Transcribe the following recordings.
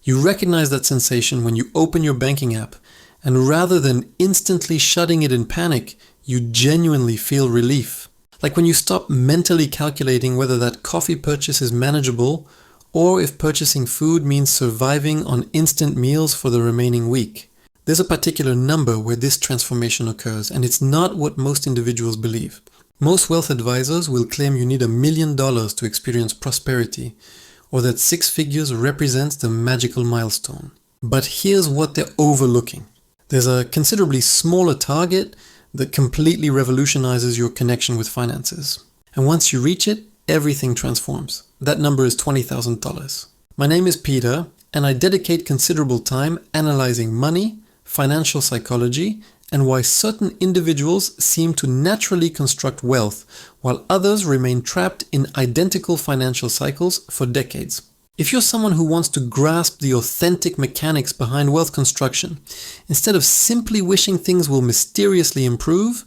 You recognize that sensation when you open your banking app, and rather than instantly shutting it in panic, you genuinely feel relief. Like when you stop mentally calculating whether that coffee purchase is manageable or if purchasing food means surviving on instant meals for the remaining week. There's a particular number where this transformation occurs, and it's not what most individuals believe. Most wealth advisors will claim you need $1 million to experience prosperity, or that 6 figures represents the magical milestone. But here's what they're overlooking. There's a considerably smaller target that completely revolutionizes your connection with finances. And once you reach it, everything transforms. That number is $20,000. My name is Peter, and I dedicate considerable time analyzing money, financial psychology, and why certain individuals seem to naturally construct wealth, while others remain trapped in identical financial cycles for decades. If you're someone who wants to grasp the authentic mechanics behind wealth construction, instead of simply wishing things will mysteriously improve,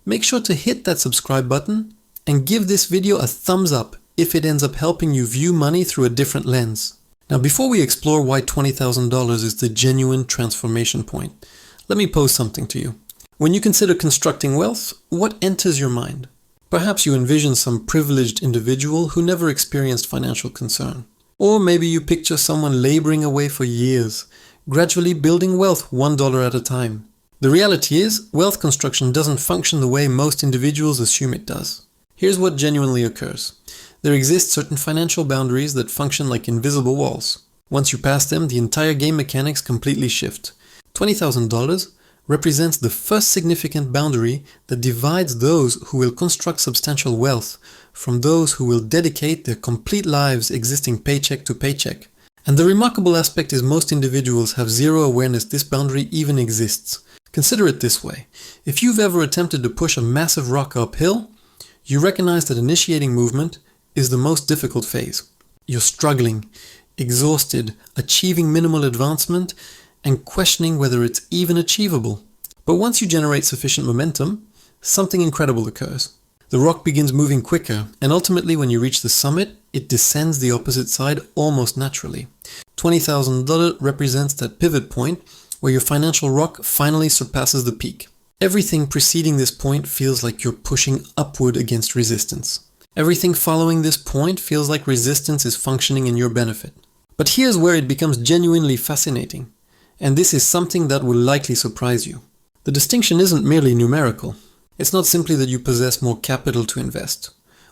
make sure to hit that subscribe button and give this video a thumbs up if it ends up helping you view money through a different lens. Now, before we explore why $20,000 is the genuine transformation point, let me pose something to you. When you consider constructing wealth, what enters your mind? Perhaps you envision some privileged individual who never experienced financial concern. Or maybe you picture someone laboring away for years, gradually building wealth $1 at a time. The reality is, wealth construction doesn't function the way most individuals assume it does. Here's what genuinely occurs. There exist certain financial boundaries that function like invisible walls. Once you pass them, the entire game mechanics completely shift. $20,000 represents the first significant boundary that divides those who will construct substantial wealth from those who will dedicate their complete lives existing paycheck to paycheck. And the remarkable aspect is most individuals have zero awareness this boundary even exists. Consider it this way. If you've ever attempted to push a massive rock uphill, you recognize that initiating movement is the most difficult phase. You're struggling, exhausted, achieving minimal advancement, and questioning whether it's even achievable. But once you generate sufficient momentum, something incredible occurs. The rock begins moving quicker, and ultimately when you reach the summit, it descends the opposite side almost naturally. $20,000 represents that pivot point where your financial rock finally surpasses the peak. Everything preceding this point feels like you're pushing upward against resistance. Everything following this point feels like resistance is functioning in your benefit. But here's where it becomes genuinely fascinating, and this is something that will likely surprise you. The distinction isn't merely numerical. It's not simply that you possess more capital to invest,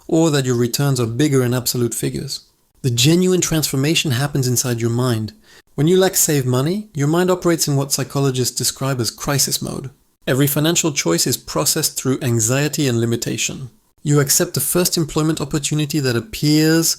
or that your returns are bigger in absolute figures. The genuine transformation happens inside your mind. When you lack saved money, your mind operates in what psychologists describe as crisis mode. Every financial choice is processed through anxiety and limitation. You accept the first employment opportunity that appears,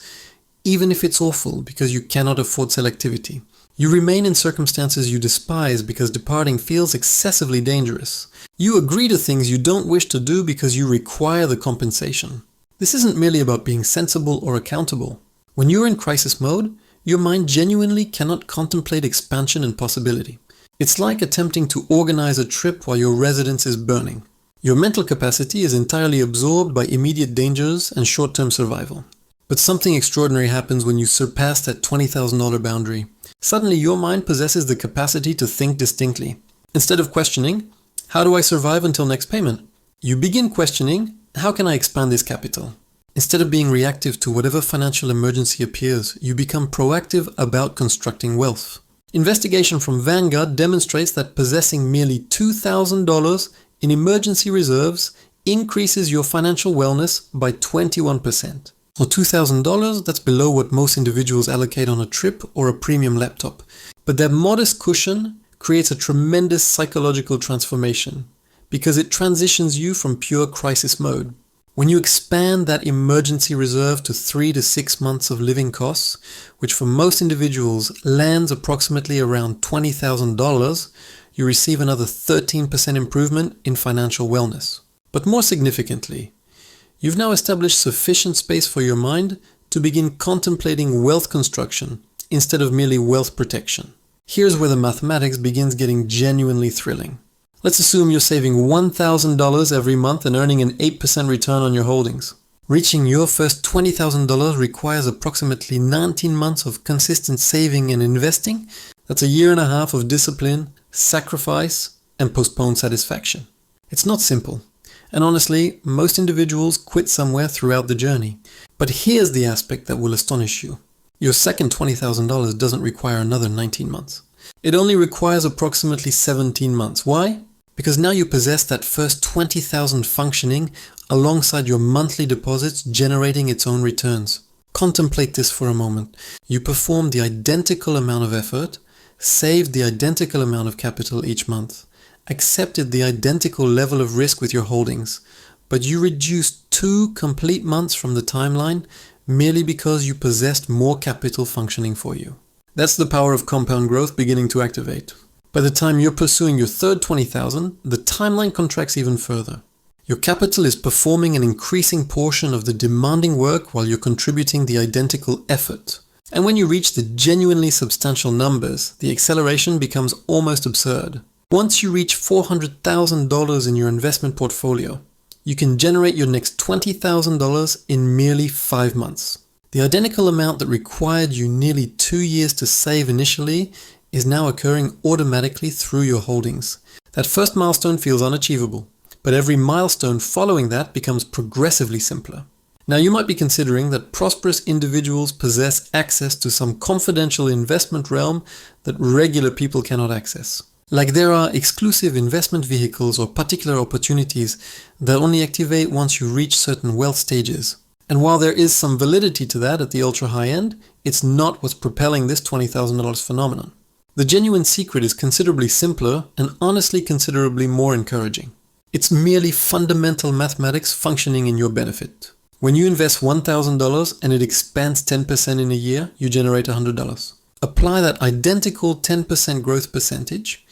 even if it's awful, because you cannot afford selectivity. You remain in circumstances you despise because departing feels excessively dangerous. You agree to things you don't wish to do because you require the compensation. This isn't merely about being sensible or accountable. When you're in crisis mode, your mind genuinely cannot contemplate expansion and possibility. It's like attempting to organize a trip while your residence is burning. Your mental capacity is entirely absorbed by immediate dangers and short-term survival. But something extraordinary happens when you surpass that $20,000 boundary. Suddenly your mind possesses the capacity to think distinctly. Instead of questioning, how do I survive until next payment? You begin questioning, how can I expand this capital? Instead of being reactive to whatever financial emergency appears, you become proactive about constructing wealth. Investigation from Vanguard demonstrates that possessing merely $2,000 in emergency reserves increases your financial wellness by 21%. For $2,000, that's below what most individuals allocate on a trip or a premium laptop. But that modest cushion creates a tremendous psychological transformation because it transitions you from pure crisis mode. When you expand that emergency reserve to 3 to 6 months of living costs, which for most individuals lands approximately around $20,000, you receive another 13% improvement in financial wellness. But more significantly, you've now established sufficient space for your mind to begin contemplating wealth construction instead of merely wealth protection. Here's where the mathematics begins getting genuinely thrilling. Let's assume you're saving $1,000 every month and earning an 8% return on your holdings. Reaching your first $20,000 requires approximately 19 months of consistent saving and investing. That's a year and a half of discipline, sacrifice, and postponed satisfaction. It's not simple. And honestly, most individuals quit somewhere throughout the journey. But here's the aspect that will astonish you. Your second $20,000 doesn't require another 19 months. It only requires approximately 17 months. Why? Because now you possess that first 20,000 functioning alongside your monthly deposits generating its own returns. Contemplate this for a moment. You performed the identical amount of effort, saved the identical amount of capital each month, accepted the identical level of risk with your holdings, but you reduced 2 complete months from the timeline merely because you possessed more capital functioning for you. That's the power of compound growth beginning to activate. By the time you're pursuing your third 20,000, the timeline contracts even further. Your capital is performing an increasing portion of the demanding work while you're contributing the identical effort. And when you reach the genuinely substantial numbers, the acceleration becomes almost absurd. Once you reach $400,000 in your investment portfolio, you can generate your next $20,000 in merely 5 months. The identical amount that required you nearly 2 years to save initially is now occurring automatically through your holdings. That first milestone feels unachievable, but every milestone following that becomes progressively simpler. Now you might be considering that prosperous individuals possess access to some confidential investment realm that regular people cannot access. Like there are exclusive investment vehicles or particular opportunities that only activate once you reach certain wealth stages. And while there is some validity to that at the ultra high end, it's not what's propelling this $20,000 phenomenon. The genuine secret is considerably simpler and honestly considerably more encouraging. It's merely fundamental mathematics functioning in your benefit. When you invest $1,000 and it expands 10% in a year, you generate $100. Apply that identical 10% growth percentage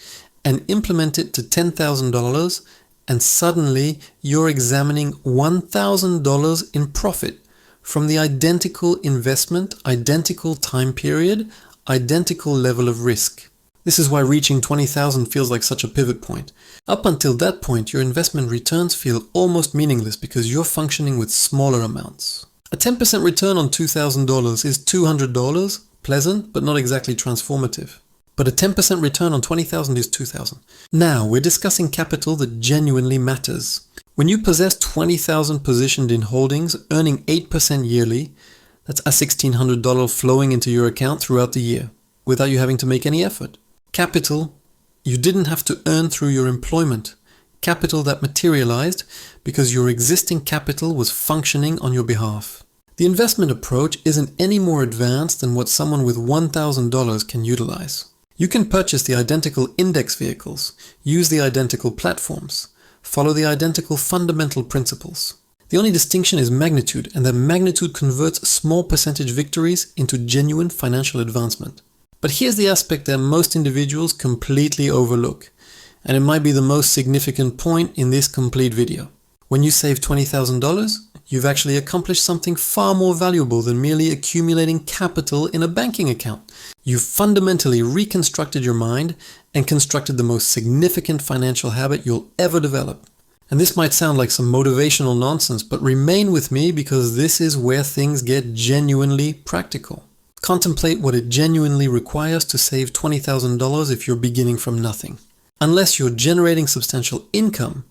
and implement it to $10,000 and suddenly you're examining $1,000 in profit from the identical investment, identical time period, identical level of risk. This is why reaching 20,000 feels like such a pivot point. Up until that point, your investment returns feel almost meaningless because you're functioning with smaller amounts. A 10% return on $2,000 is $200, pleasant, but not exactly transformative. But a 10% return on 20,000 is 2,000. Now, we're discussing capital that genuinely matters. When you possess 20,000 positioned in holdings, earning 8% yearly, that's a $1,600 flowing into your account throughout the year, without you having to make any effort. Capital you didn't have to earn through your employment. Capital that materialized because your existing capital was functioning on your behalf. The investment approach isn't any more advanced than what someone with $1,000 can utilize. You can purchase the identical index vehicles, use the identical platforms, follow the identical fundamental principles. The only distinction is magnitude, and that magnitude converts small percentage victories into genuine financial advancement. But here's the aspect that most individuals completely overlook, and it might be the most significant point in this complete video. When you save $20,000, you've actually accomplished something far more valuable than merely accumulating capital in a banking account. You've fundamentally reconstructed your mind and constructed the most significant financial habit you'll ever develop. And this might sound like some motivational nonsense, but remain with me because this is where things get genuinely practical. Contemplate what it genuinely requires to save $20,000 if you're beginning from nothing. Unless you're generating substantial income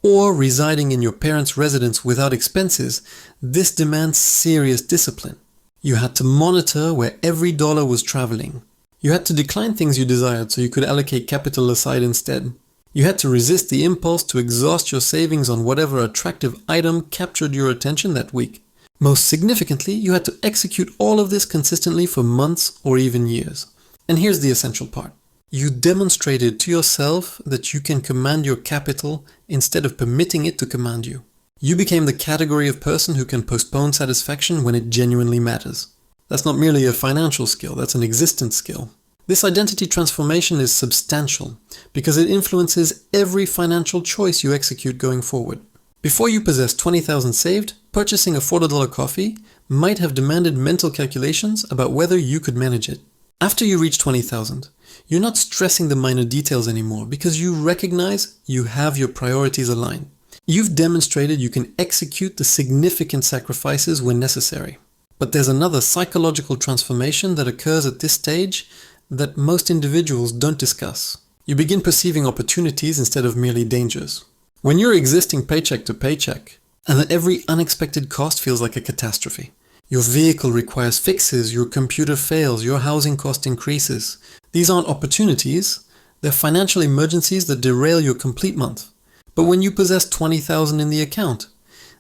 or residing in your parents' residence without expenses, this demands serious discipline. You had to monitor where every dollar was traveling. You had to decline things you desired so you could allocate capital aside instead. You had to resist the impulse to exhaust your savings on whatever attractive item captured your attention that week. Most significantly, you had to execute all of this consistently for months or even years. And here's the essential part. You demonstrated to yourself that you can command your capital instead of permitting it to command you. You became the category of person who can postpone satisfaction when it genuinely matters. That's not merely a financial skill, that's an existence skill. This identity transformation is substantial because it influences every financial choice you execute going forward. Before you possess 20,000 saved, purchasing a $40 coffee might have demanded mental calculations about whether you could manage it. After you reach 20,000, you're not stressing the minor details anymore because you recognize you have your priorities aligned. You've demonstrated you can execute the significant sacrifices when necessary. But there's another psychological transformation that occurs at this stage that most individuals don't discuss. You begin perceiving opportunities instead of merely dangers. When you're existing paycheck to paycheck, and that every unexpected cost feels like a catastrophe. Your vehicle requires fixes, your computer fails, your housing cost increases. These aren't opportunities, they're financial emergencies that derail your complete month. But when you possess $20,000 in the account,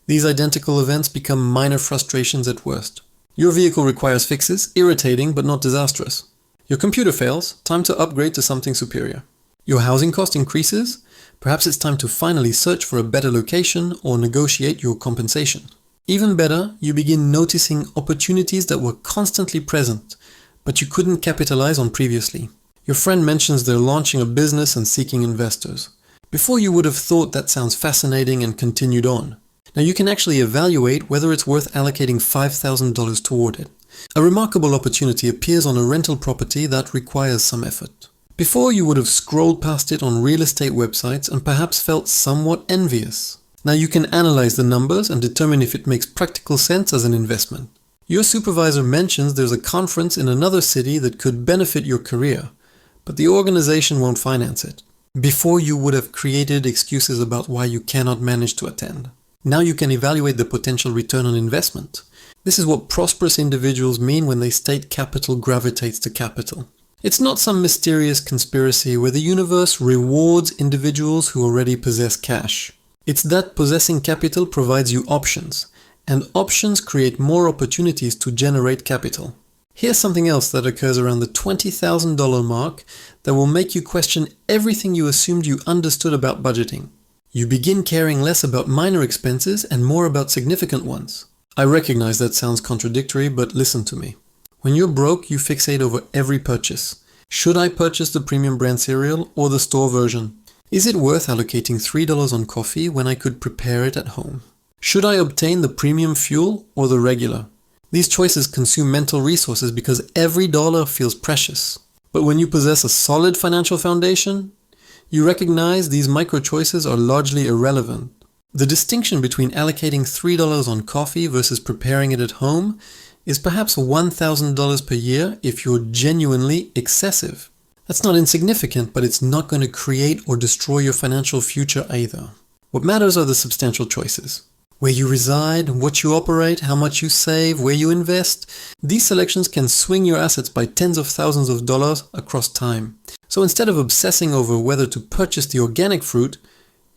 these identical events become minor frustrations at worst. Your vehicle requires fixes, irritating but not disastrous. Your computer fails, time to upgrade to something superior. Your housing cost increases, perhaps it's time to finally search for a better location or negotiate your compensation. Even better, you begin noticing opportunities that were constantly present, but you couldn't capitalize on previously. Your friend mentions they're launching a business and seeking investors. Before you would have thought that sounds fascinating and continued on. Now you can actually evaluate whether it's worth allocating $5,000 toward it. A remarkable opportunity appears on a rental property that requires some effort. Before you would have scrolled past it on real estate websites and perhaps felt somewhat envious. Now you can analyze the numbers and determine if it makes practical sense as an investment. Your supervisor mentions there's a conference in another city that could benefit your career, but the organization won't finance it. Before you would have created excuses about why you cannot manage to attend. Now you can evaluate the potential return on investment. This is what prosperous individuals mean when they state capital gravitates to capital. It's not some mysterious conspiracy where the universe rewards individuals who already possess cash. It's that possessing capital provides you options, and options create more opportunities to generate capital. Here's something else that occurs around the $20,000 mark that will make you question everything you assumed you understood about budgeting. You begin caring less about minor expenses and more about significant ones. I recognize that sounds contradictory, but listen to me. When you're broke, you fixate over every purchase. Should I purchase the premium brand cereal or the store version? Is it worth allocating $3 on coffee when I could prepare it at home? Should I obtain the premium fuel or the regular? These choices consume mental resources because every dollar feels precious. But when you possess a solid financial foundation, you recognize these micro choices are largely irrelevant. The distinction between allocating $3 on coffee versus preparing it at home is perhaps $1,000 per year if you're genuinely excessive. That's not insignificant, but it's not going to create or destroy your financial future either. What matters are the substantial choices. Where you reside, what you operate, how much you save, where you invest. These selections can swing your assets by tens of thousands of dollars across time. So instead of obsessing over whether to purchase the organic fruit,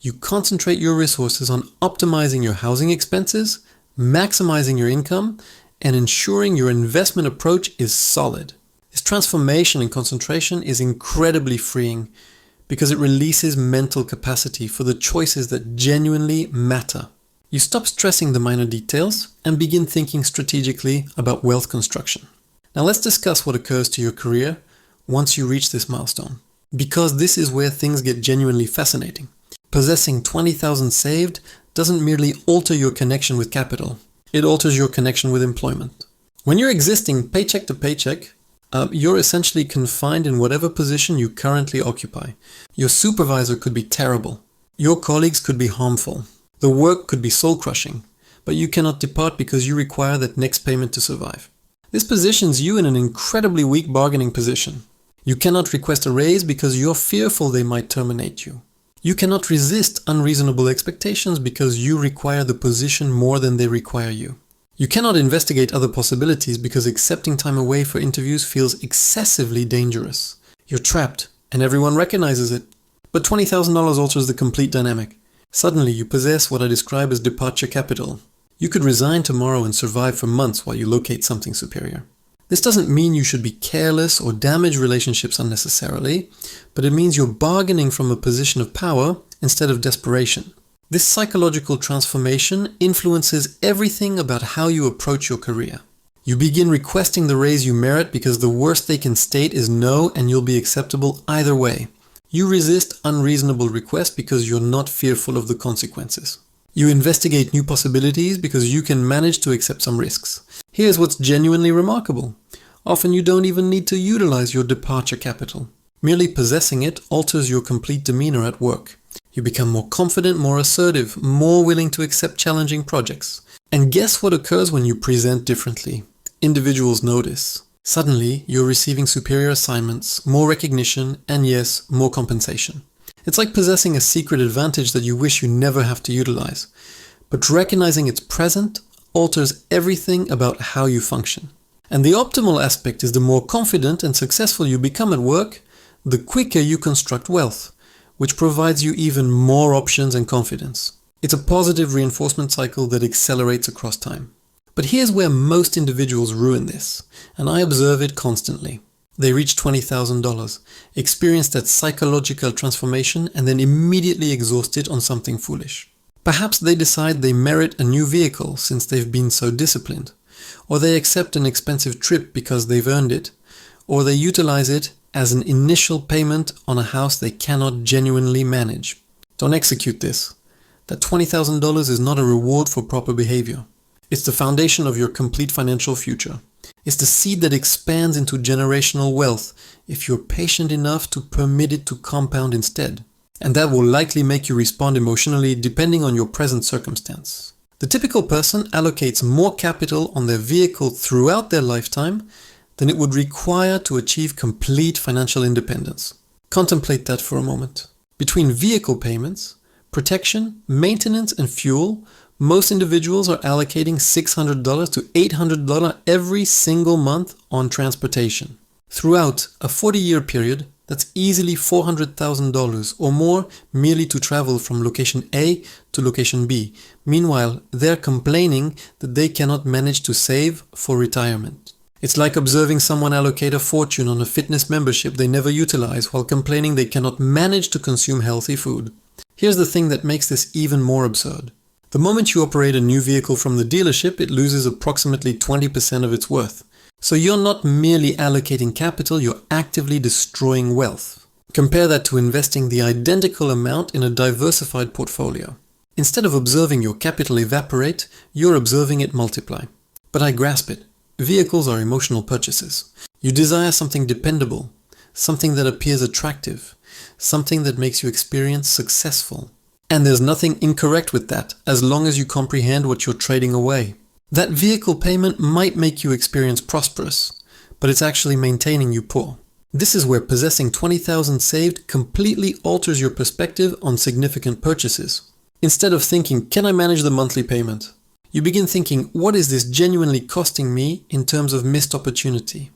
you concentrate your resources on optimizing your housing expenses, maximizing your income, and ensuring your investment approach is solid. This transformation in concentration is incredibly freeing because it releases mental capacity for the choices that genuinely matter. You stop stressing the minor details and begin thinking strategically about wealth construction. Now let's discuss what occurs to your career once you reach this milestone, because this is where things get genuinely fascinating. Possessing $20,000 saved doesn't merely alter your connection with capital, it alters your connection with employment. When you're existing paycheck to paycheck, you're essentially confined in whatever position you currently occupy. Your supervisor could be terrible. Your colleagues could be harmful. The work could be soul-crushing, but you cannot depart because you require that next payment to survive. This positions you in an incredibly weak bargaining position. You cannot request a raise because you're fearful they might terminate you. You cannot resist unreasonable expectations because you require the position more than they require you. You cannot investigate other possibilities because accepting time away for interviews feels excessively dangerous. You're trapped, and everyone recognizes it. But $20,000 alters the complete dynamic. Suddenly you possess what I describe as departure capital. You could resign tomorrow and survive for months while you locate something superior. This doesn't mean you should be careless or damage relationships unnecessarily, but it means you're bargaining from a position of power instead of desperation. This psychological transformation influences everything about how you approach your career. You begin requesting the raise you merit because the worst they can state is no and you'll be acceptable either way. You resist unreasonable requests because you're not fearful of the consequences. You investigate new possibilities because you can manage to accept some risks. Here's what's genuinely remarkable. Often you don't even need to utilize your departure capital. Merely possessing it alters your complete demeanor at work. You become more confident, more assertive, more willing to accept challenging projects. And guess what occurs when you present differently? Individuals notice. Suddenly, you're receiving superior assignments, more recognition, and yes, more compensation. It's like possessing a secret advantage that you wish you never have to utilize. But recognizing it's present alters everything about how you function. And the optimal aspect is the more confident and successful you become at work, the quicker you construct wealth, which provides you even more options and confidence. It's a positive reinforcement cycle that accelerates across time. But here's where most individuals ruin this, and I observe it constantly. They reach $20,000, experience that psychological transformation, and then immediately exhaust it on something foolish. Perhaps they decide they merit a new vehicle since they've been so disciplined, or they accept an expensive trip because they've earned it, or they utilize it as an initial payment on a house they cannot genuinely manage. Don't execute this. That $20,000 is not a reward for proper behavior. It's the foundation of your complete financial future. It's the seed that expands into generational wealth if you're patient enough to permit it to compound instead. And that will likely make you respond emotionally depending on your present circumstance. The typical person allocates more capital on their vehicle throughout their lifetime than it would require to achieve complete financial independence. Contemplate that for a moment. Between vehicle payments, protection, maintenance, and fuel, most individuals are allocating $600 to $800 every single month on transportation. Throughout a 40-year period, that's easily $400,000 or more merely to travel from location A to location B. Meanwhile, they're complaining that they cannot manage to save for retirement. It's like observing someone allocate a fortune on a fitness membership they never utilize while complaining they cannot manage to consume healthy food. Here's the thing that makes this even more absurd. The moment you operate a new vehicle from the dealership, it loses approximately 20% of its worth. So you're not merely allocating capital, you're actively destroying wealth. Compare that to investing the identical amount in a diversified portfolio. Instead of observing your capital evaporate, you're observing it multiply. But I grasp it. Vehicles are emotional purchases. You desire something dependable, something that appears attractive, something that makes you experience successful. And there's nothing incorrect with that, as long as you comprehend what you're trading away. That vehicle payment might make you experience prosperous, but it's actually maintaining you poor. This is where possessing $20,000 saved completely alters your perspective on significant purchases. Instead of thinking, can I manage the monthly payment? You begin thinking, what is this genuinely costing me in terms of missed opportunity?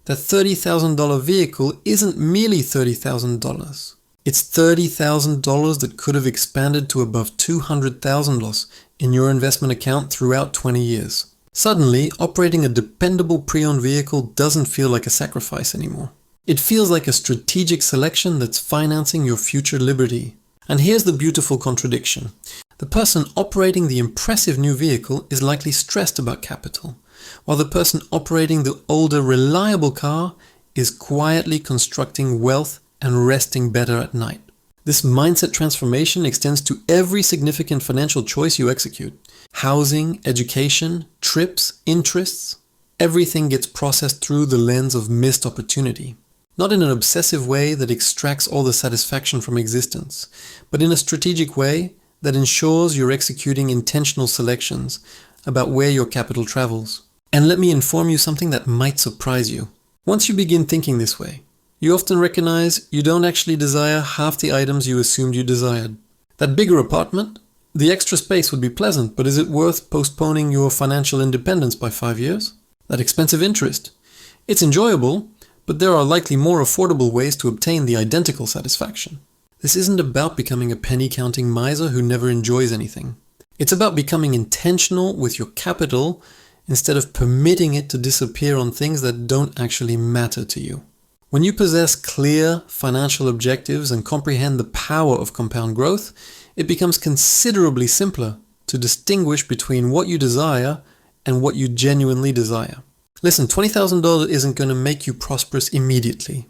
That $30,000 vehicle isn't merely $30,000. It's $30,000 that could have expanded to above $200,000 in your investment account throughout 20 years. Suddenly, operating a dependable pre-owned vehicle doesn't feel like a sacrifice anymore. It feels like a strategic selection that's financing your future liberty. And here's the beautiful contradiction. The person operating the impressive new vehicle is likely stressed about capital, while the person operating the older, reliable car is quietly constructing wealth and resting better at night. This mindset transformation extends to every significant financial choice you execute. Housing, education, trips, interests, everything gets processed through the lens of missed opportunity. Not in an obsessive way that extracts all the satisfaction from existence, but in a strategic way that ensures you're executing intentional selections about where your capital travels. And let me inform you something that might surprise you. Once you begin thinking this way, you often recognize you don't actually desire half the items you assumed you desired. That bigger apartment, the extra space would be pleasant, but is it worth postponing your financial independence by 5 years? That expensive interest, it's enjoyable, but there are likely more affordable ways to obtain the identical satisfaction. This isn't about becoming a penny-counting miser who never enjoys anything. It's about becoming intentional with your capital instead of permitting it to disappear on things that don't actually matter to you. When you possess clear financial objectives and comprehend the power of compound growth, it becomes considerably simpler to distinguish between what you desire and what you genuinely desire. Listen, $20,000 isn't going to make you prosperous immediately,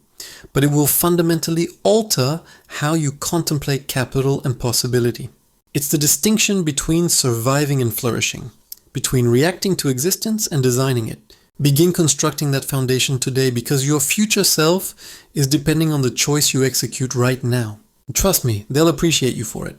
but it will fundamentally alter how you contemplate capital and possibility. It's the distinction between surviving and flourishing, between reacting to existence and designing it. Begin constructing that foundation today because your future self is depending on the choice you execute right now. Trust me, they'll appreciate you for it.